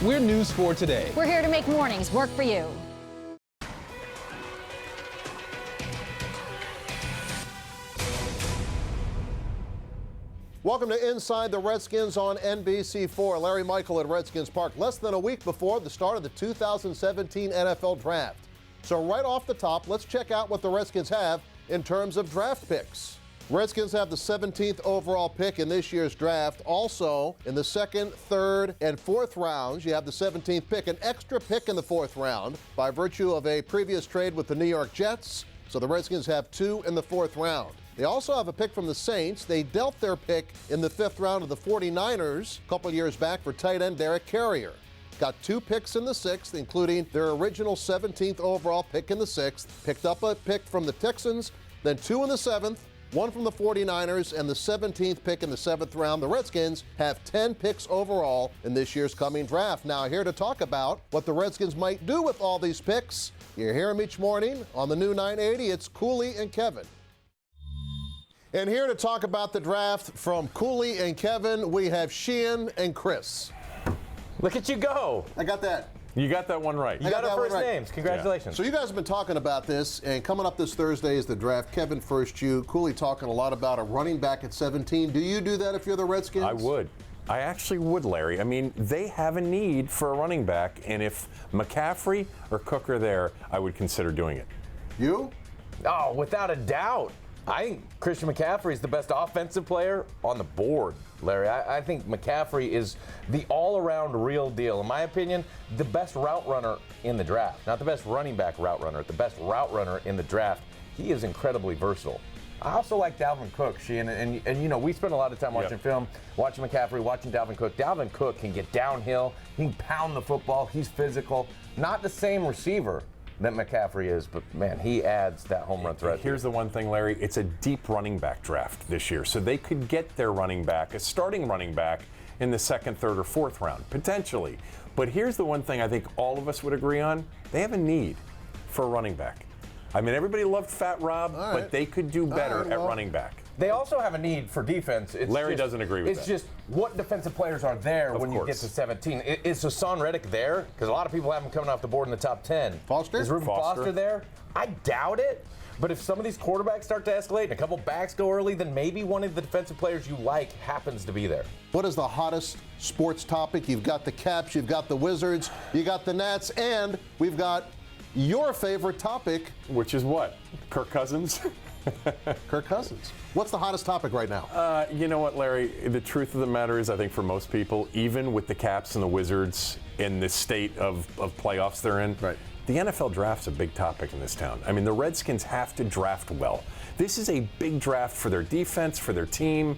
We're News 4 Today. We're here to make mornings work for you. Welcome to Inside the Redskins on NBC4. Larry Michael at Redskins Park, less than a week before the start of the 2017 NFL Draft. So right off the top, let's check out what the Redskins have in terms of draft picks. Redskins have the 17th overall pick in this year's draft. Also, in the second, third, and fourth rounds, you have the 17th pick, an extra pick in the fourth round by virtue of a previous trade with the New York Jets. So the Redskins have 2 in the fourth round. They also have a pick from the Saints. They dealt their pick in the 5th round of the 49ers a couple years back for tight end Derek Carrier. Got 2 picks in the 6th, including their original 17th overall pick in the 6th. Picked up a pick from the Texans, then 2 in the 7th, 1 from the 49ers, and the 17th pick in the 7th round. The Redskins have 10 picks overall in this year's coming draft. Now, here to talk about what the Redskins might do with all these picks, you hear them each morning on the new 980. It's Cooley and Kevin. And here to talk about the draft from Cooley and Kevin, we have Sheehan and Chris. Look at you go. I got that. You got that one right. You got our first names. Congratulations. So you guys have been talking about this, and coming up this Thursday is the draft. Kevin, first you. Cooley talking a lot about a running back at 17. Do you do that if you're the Redskins? I would. I actually would, Larry. I mean, they have a need for a running back, and if McCaffrey or Cook are there, I would consider doing it. You? Oh, without a doubt. I think Christian McCaffrey is the best offensive player on the board, Larry. I think McCaffrey is the all-around real deal. In my opinion, the best route runner in the draft. Not the best running back route runner, the best route runner in the draft. He is incredibly versatile. I also like Dalvin Cook, Sheehan, and you know, we spend a lot of time watching film, watching McCaffrey, watching Dalvin Cook. Dalvin Cook can get downhill, he can pound the football, he's physical. Not the same receiver that McCaffrey is, but man, he adds that home run threat. Here's the one thing, Larry, it's a deep running back draft this year, so they could get their running back, a starting running back, in the 2nd, 3rd, or 4th round, potentially. But here's the one thing I think all of us would agree on, they have a need for a running back. I mean, everybody loved Fat Rob, but they could do better at running back. They also have a need for defense. Larry doesn't agree with that. It's just what defensive players are there when you get to 17. Is Hassan Reddick there? Because a lot of people have him coming off the board in the top 10. Foster? Is Reuben Foster there? I doubt it. But if some of these quarterbacks start to escalate and a couple backs go early, then maybe one of the defensive players you like happens to be there. What is the hottest sports topic? You've got the Caps, you've got the Wizards, you got the Nats, and we've got your favorite topic. Which is what? Kirk Cousins? Kirk Cousins. What's the hottest topic right now? You know what, Larry? The truth of the matter is, I think for most people, even with the Caps and the Wizards in the state of playoffs they're in, the NFL draft's a big topic in this town. I mean, the Redskins have to draft well. This is a big draft for their defense, for their team.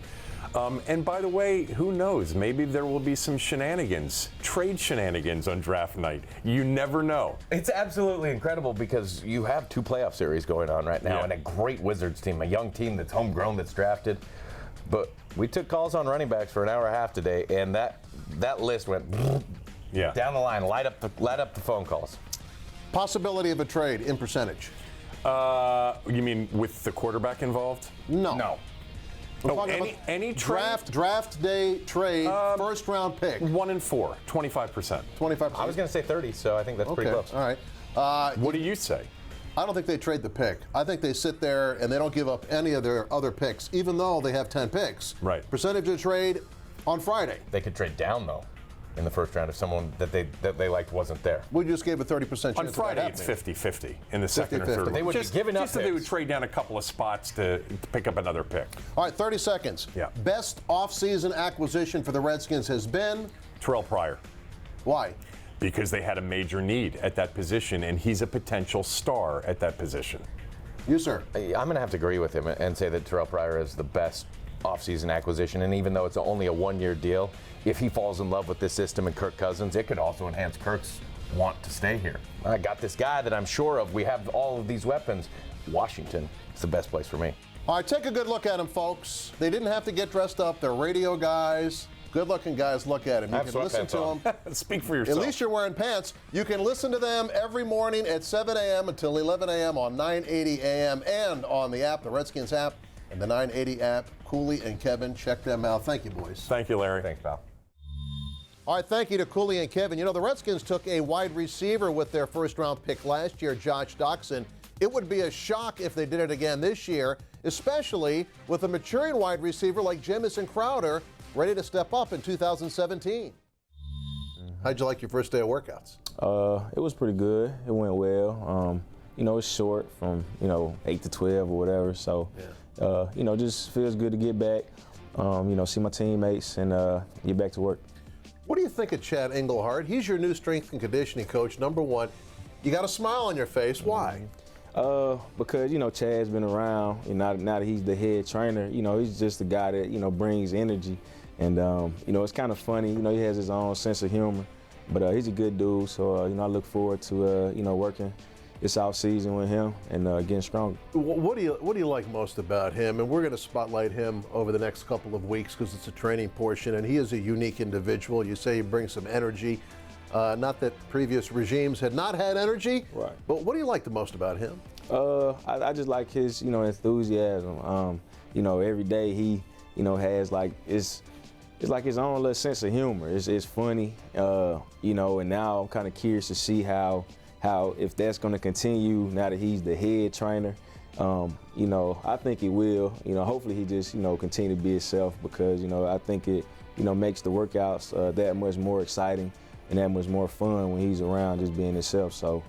And by the way, who knows? Maybe there will be some shenanigans, trade shenanigans on draft night. You never know. It's absolutely incredible because you have 2 playoff series going on right now and a great Wizards team, a young team that's homegrown, that's drafted. But we took calls on running backs for an hour and a half today, and that list went down the line, light up the phone calls. Possibility of a trade in percentage. You mean with the quarterback involved? No. Any trade? Draft day trade, first round pick. 1 in 4, 25%. 25%. I was going to say 30, so I think that's pretty close. All right. What do you say? I don't think they trade the pick. I think they sit there and they don't give up any of their other picks, even though they have 10 picks. Right. Percentage of trade on Friday. They could trade down, though, in the first round if someone that they liked wasn't there. We just gave a 30% chance. On Friday, it's 50-50 in the second or third. They would be giving up just so they would trade down a couple of spots to pick up another pick. All right, 30 seconds. Yeah. Best offseason acquisition for the Redskins has been? Terrell Pryor. Why? Because they had a major need at that position, and he's a potential star at that position. You, sir? I'm going to have to agree with him and say that Terrell Pryor is the best offseason acquisition, and even though it's only a 1-year deal, if he falls in love with this system and Kirk Cousins, it could also enhance Kirk's want to stay here. I got this guy that I'm sure of. We have all of these weapons. Washington is the best place for me. All right, take a good look at them, folks. They didn't have to get dressed up. They're radio guys. Good-looking guys. Look at them. You can listen to them. Speak for yourself. At least you're wearing pants. You can listen to them every morning at 7 a.m. until 11 a.m. on 980 a.m. and on the app, the Redskins app, and the 980 app. Cooley and Kevin, check them out. Thank you, boys. Thank you, Larry. Thanks, pal. All right, thank you to Cooley and Kevin. You know, the Redskins took a wide receiver with their first-round pick last year, Josh Doctson. It would be a shock if they did it again this year, especially with a maturing wide receiver like Jamison Crowder ready to step up in 2017. How'd you like your first day of workouts? It was pretty good. It went well. You know, it's short from, 8 to 12 or whatever. So, just feels good to get back, see my teammates and get back to work. What do you think of Chad Engelhardt? He's your new strength and conditioning coach, number one. You got a smile on your face. Why? Because, Chad's been around, and now that he's the head trainer, he's just a guy that, brings energy. And, it's kind of funny. He has his own sense of humor. But he's a good dude, so, I look forward to, working this off season with him and getting stronger. What do you like most about him? And we're going to spotlight him over the next couple of weeks because it's a training portion, and he is a unique individual. You say he brings some energy. Not that previous regimes had not had energy, right? But what do you like the most about him? I just like his, enthusiasm. Every day he, has like it's like his own little sense of humor. It's funny, and now I'm kind of curious to see how if that's going to continue now that he's the head trainer. I think it will. Hopefully he just, continue to be himself because, I think it, makes the workouts that much more exciting and that much more fun when he's around just being himself. So,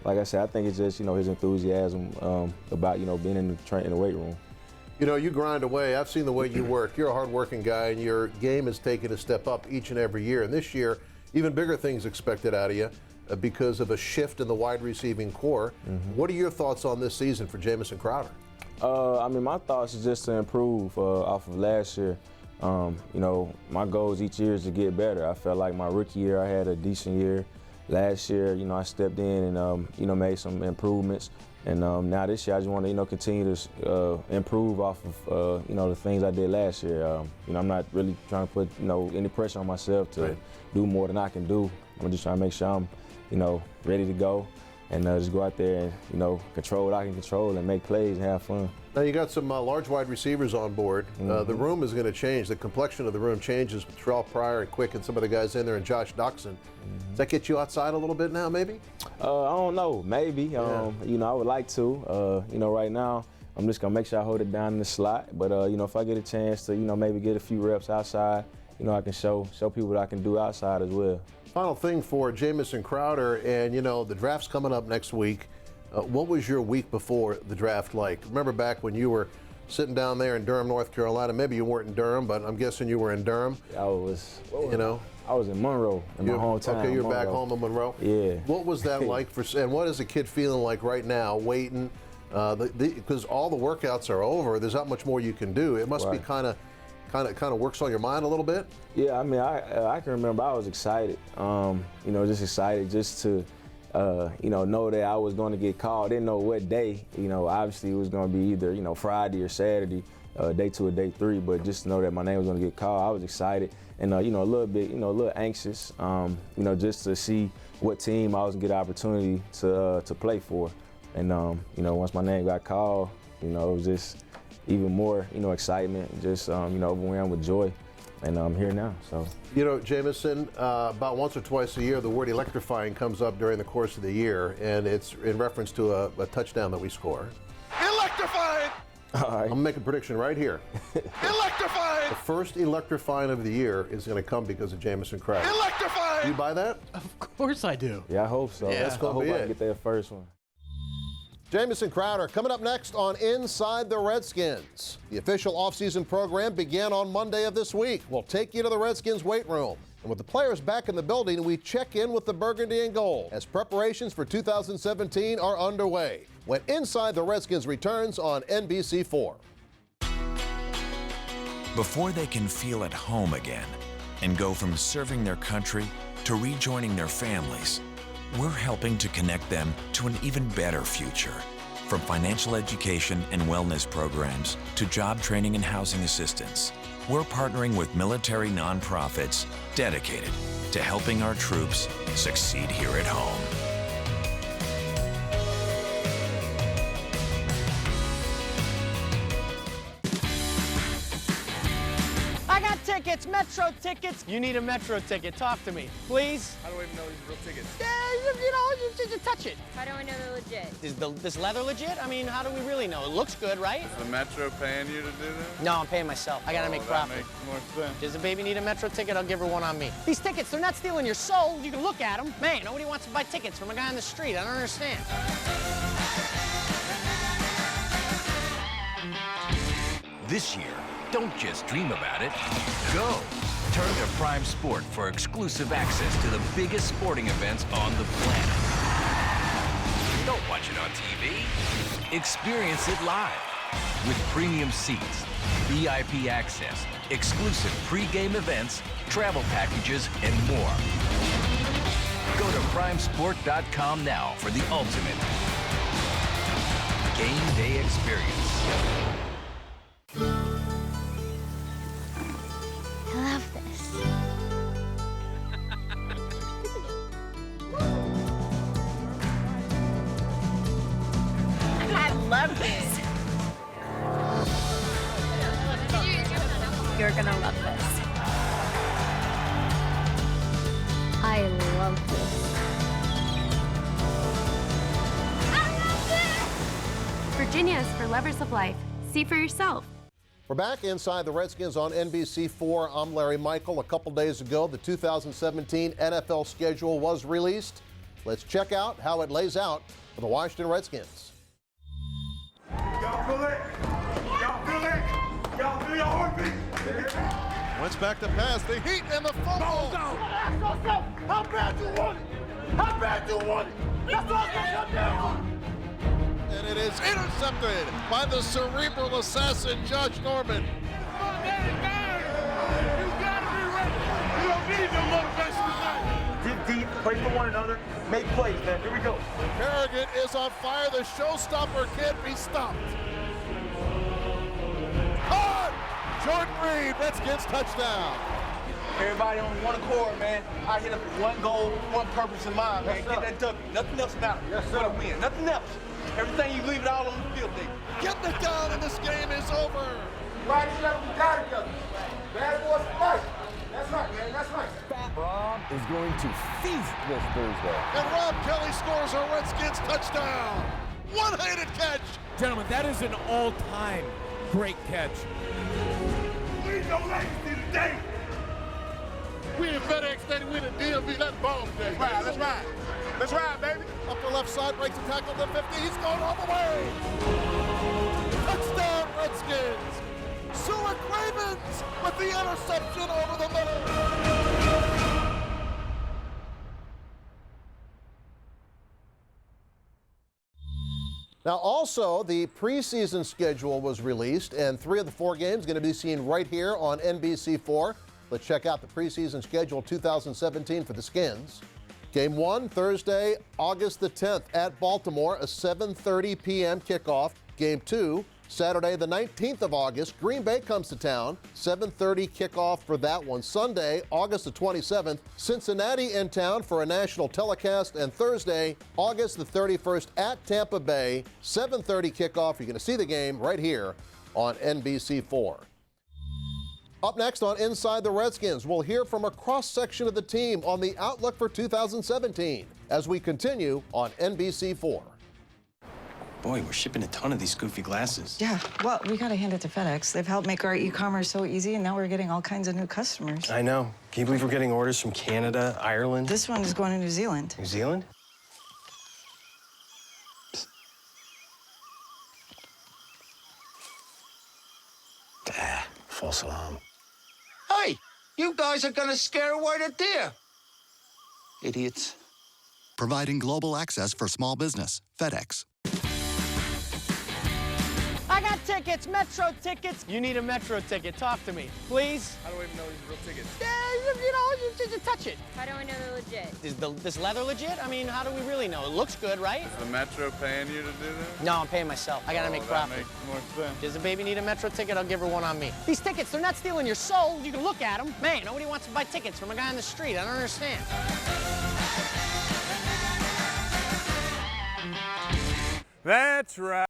like I said, I think it's just, his enthusiasm about, being in the weight room. You grind away. I've seen the way you work. You're a hard-working guy, and your game has taken a step up each and every year. And this year, even bigger things expected out of you because of a shift in the wide receiving core. Mm-hmm. What are your thoughts on this season for Jamison Crowder? My thoughts is just to improve off of last year. My goals each year is to get better. I felt like my rookie year I had a decent year. Last year, I stepped in and, made some improvements. And now this year, I just want to, continue to improve off of, the things I did last year. I'm not really trying to put, any pressure on myself to do more than I can do. I'm just trying to make sure I'm, ready to go and just go out there and, control what I can control and make plays and have fun. Now you got some large wide receivers on board. Mm-hmm. The room is going to change. The complexion of the room changes with Terrell Pryor and Quick and some of the guys in there and Josh Doctson. Mm-hmm. Does that get you outside a little bit now, maybe? I don't know. Maybe. Yeah. I would like to. Right now, I'm just going to make sure I hold it down in the slot. But, if I get a chance to, maybe get a few reps outside, I can show people what I can do outside as well. Final thing for Jamison Crowder, and, the draft's coming up next week. What was your week before the draft like? Remember back when you were sitting down there in Durham, North Carolina? Maybe you weren't in Durham, but I'm guessing you were in Durham. I was in Monroe, in my hometown. Okay, you're back home in Monroe? Yeah. What was that like and what is the kid feeling like right now, waiting? Because all the workouts are over, there's not much more you can do. It must be kind of works on your mind a little bit? Yeah, I can remember I was excited, just excited just to, know that I was going to get called. Didn't know what day, obviously it was going to be either, Friday or Saturday, day 2 or day 3, but just to know that my name was going to get called, I was excited and, a little bit, a little anxious, just to see what team I was going to get an opportunity to play for. And, once my name got called, it was just even more, excitement, just, overwhelmed with joy. And I'm here now, so. Jamison, about once or twice a year, the word electrifying comes up during the course of the year, and it's in reference to a touchdown that we score. Electrifying! All right. I'm making a prediction right here. Electrifying! The first electrifying of the year is going to come because of Jamison Crowder. Electrifying! Do you buy that? Of course I do. Yeah, I hope so. Yeah. That's going to be I hope it. I get that first one. Jamison Crowder coming up next on Inside the Redskins. The official offseason program began on Monday of this week. We'll take you to the Redskins weight room. And with the players back in the building, we check in with the Burgundy and Gold as preparations for 2017 are underway. When Inside the Redskins returns on NBC4. Before they can feel at home again and go from serving their country to rejoining their families, we're helping to connect them to an even better future. From financial education and wellness programs to job training and housing assistance, we're partnering with military nonprofits dedicated to helping our troops succeed here at home. I got tickets tickets, Metro tickets. You need a Metro ticket. Talk to me, please. How do I even know these are real tickets? Yeah, you touch it. How do I know they're legit? Is this leather legit? I mean, how do we really know? It looks good, right? Is the Metro paying you to do that? No, I'm paying myself. I gotta make that profit. makes more sense. Does the baby need a Metro ticket? I'll give her one on me. These tickets, they're not stealing your soul. You can look at them. Man, nobody wants to buy tickets from a guy on the street. I don't understand. This year, don't just dream about it, go! Turn to Prime Sport for exclusive access to the biggest sporting events on the planet. Don't watch it on TV. Experience it live with premium seats, VIP access, exclusive pre-game events, travel packages, and more. Go to primesport.com now for the ultimate game day experience. I love this. I love this. You're gonna love this. I love this. Virginia is for lovers of life. See for yourself. We're back inside the Redskins on NBC4. I'm Larry Michael. A couple days ago, the 2017 NFL schedule was released. Let's check out how it lays out for the Washington Redskins. Y'all feel it? Y'all feel it? Y'all feel your heartbeat? Wentz back to pass. The Heat and the fumble. Ask yourself, how bad you want it? How bad you want it? That's all that come down. And it is intercepted by the cerebral assassin, Josh Norman. Come on, Danny, you gotta be ready. You don't need no motivation tonight. Dig deep, play for one another, make plays, man. Here we go. Harrigan is on fire. The showstopper can't be stopped. Caught! Jordan Reed, Redskins touchdown. Everybody on one accord, man. I hit up with one goal, one purpose in mind, man. Get that W. Nothing else matters. Yes, sir. What a win. Nothing else. Everything you leave it all on the field, nigga. Getting it down, and this game is over. Right together, we got together. Bad boys for life. That's right, man. That's right. Rob is going to feast this Thursday. And Rob Kelly scores a Redskins touchdown. One-handed catch. Gentlemen, that is an all-time great catch. We ain't no legacy today. We in FedEx Stadium, we in the DMV, that's bomb day. Let's ride. Let's ride, baby. Upper left side, breaks the tackle to the 50. He's going all the way. Touchdown, Redskins. Sulik Ravens with the interception over the middle. Now, also, the preseason schedule was released, and 3 of the 4 games going to be seen right here on NBC4. Let's check out the preseason schedule 2017 for the Skins. Game 1, Thursday, August the 10th at Baltimore, a 7:30 p.m. kickoff. Game 2, Saturday the 19th of August, Green Bay comes to town, 7:30 kickoff for that one. Sunday, August the 27th, Cincinnati in town for a national telecast, and Thursday, August the 31st at Tampa Bay, 7:30 kickoff. You're going to see the game right here on NBC4. Up next on Inside the Redskins, we'll hear from a cross-section of the team on the outlook for 2017 as we continue on NBC4. Boy, we're shipping a ton of these goofy glasses. Yeah, well, we gotta hand it to FedEx. They've helped make our e-commerce so easy, and now we're getting all kinds of new customers. I know. Can you believe we're getting orders from Canada, Ireland? This one is going to New Zealand. New Zealand? Ah, false alarm. Hey, you guys are gonna scare away the deer. Idiots. Providing global access for small business. FedEx. I got tickets, Metro tickets. You need a Metro ticket. Talk to me, please. How do I even know these are real tickets? Yeah, you touch it. How do I know they're legit? Is this leather legit? I mean, how do we really know? It looks good, right? Is the Metro paying you to do that? No, I'm paying myself. I gotta make profit. That makes more sense. Does the baby need a Metro ticket? I'll give her one on me. These tickets, they're not stealing your soul. You can look at them. Man, nobody wants to buy tickets from a guy on the street. I don't understand. That's right.